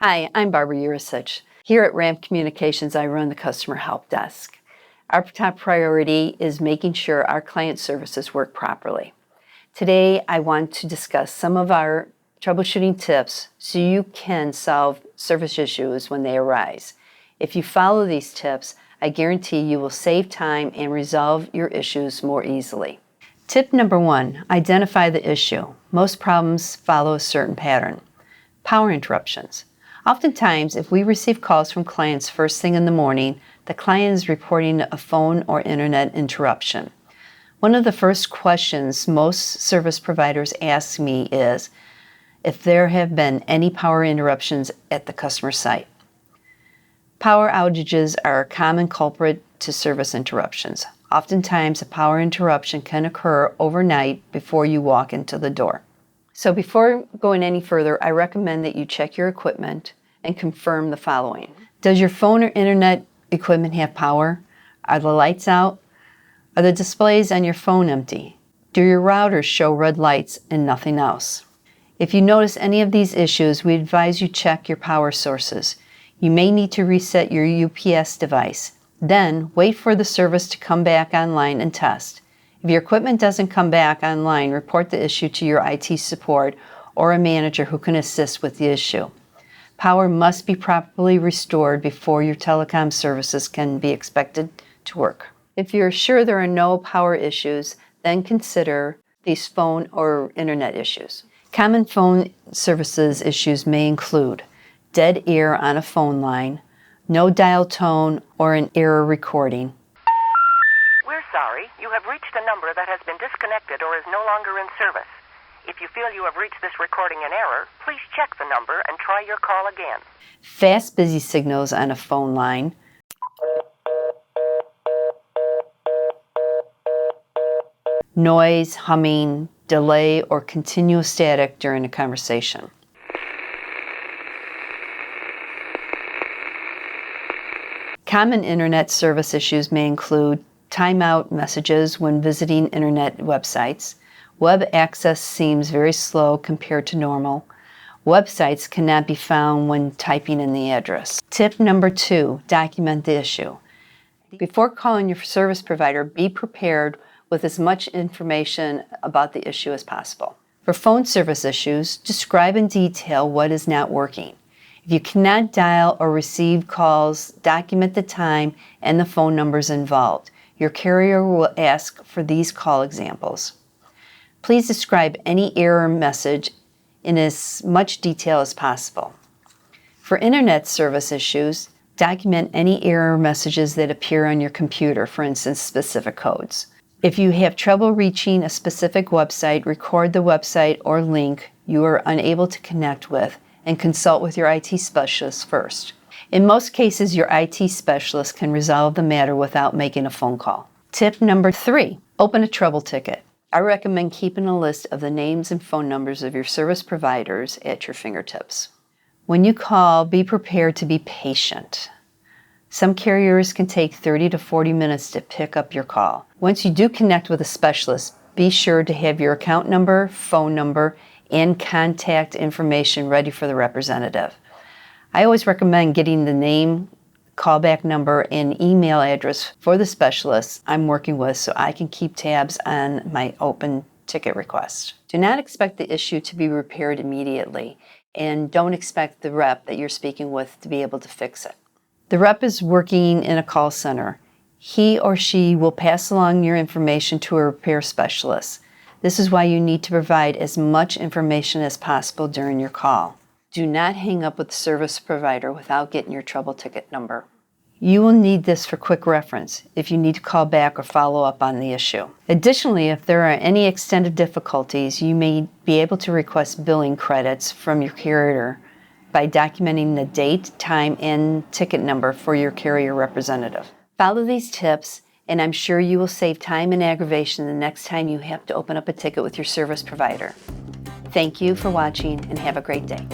Hi, I'm Barb Yurisich. Here at Ramp Communications, I run the customer help desk. Our top priority is making sure our client services work properly. Today, I want to discuss some of our troubleshooting tips so you can solve service issues when they arise. If you follow these tips, I guarantee you will save time and resolve your issues more easily. Tip number 1, identify the issue. Most problems follow a certain pattern. Power interruptions. Oftentimes, if we receive calls from clients first thing in the morning, the client is reporting a phone or internet interruption. One of the first questions most service providers ask me is if there have been any power interruptions at the customer site. Power outages are a common culprit to service interruptions. Oftentimes, a power interruption can occur overnight before you walk into the door. So before going any further, I recommend that you check your equipment and confirm the following. Does your phone or internet equipment have power? Are the lights out? Are the displays on your phone empty? Do your routers show red lights and nothing else? If you notice any of these issues, we advise you check your power sources. You may need to reset your UPS device. Then wait for the service to come back online and test. If your equipment doesn't come back online, report the issue to your IT support or a manager who can assist with the issue. Power must be properly restored before your telecom services can be expected to work. If you're sure there are no power issues, then consider these phone or internet issues. Common phone services issues may include dead air on a phone line, no dial tone, or an error recording. We're sorry, you have reached a number that has been disconnected or is no longer in service. If you feel you have reached this recording in error, please check the number and try your call again. Fast busy signals on a phone line, noise, humming, delay, or continuous static during a conversation. Common internet service issues may include timeout messages when visiting internet websites. Web access seems very slow compared to normal. Websites cannot be found when typing in the address. Tip number 2, document the issue. Before calling your service provider, be prepared with as much information about the issue as possible. For phone service issues, describe in detail what is not working. If you cannot dial or receive calls, document the time and the phone numbers involved. Your carrier will ask for these call examples. Please describe any error message in as much detail as possible. For internet service issues, document any error messages that appear on your computer, for instance, specific codes. If you have trouble reaching a specific website, record the website or link you are unable to connect with and consult with your IT specialist first. In most cases, your IT specialist can resolve the matter without making a phone call. Tip number 3, open a trouble ticket. I recommend keeping a list of the names and phone numbers of your service providers at your fingertips. When you call, be prepared to be patient. Some carriers can take 30 to 40 minutes to pick up your call. Once you do connect with a specialist, be sure to have your account number, phone number, and contact information ready for the representative. I always recommend getting the name, callback number, and email address for the specialist I'm working with so I can keep tabs on my open ticket request. Do not expect the issue to be repaired immediately, and don't expect the rep that you're speaking with to be able to fix it. The rep is working in a call center. He or she will pass along your information to a repair specialist. This is why you need to provide as much information as possible during your call. Do not hang up with the service provider without getting your trouble ticket number. You will need this for quick reference if you need to call back or follow up on the issue. Additionally, if there are any extended difficulties, you may be able to request billing credits from your carrier by documenting the date, time, and ticket number for your carrier representative. Follow these tips, and I'm sure you will save time and aggravation the next time you have to open up a ticket with your service provider. Thank you for watching, and have a great day.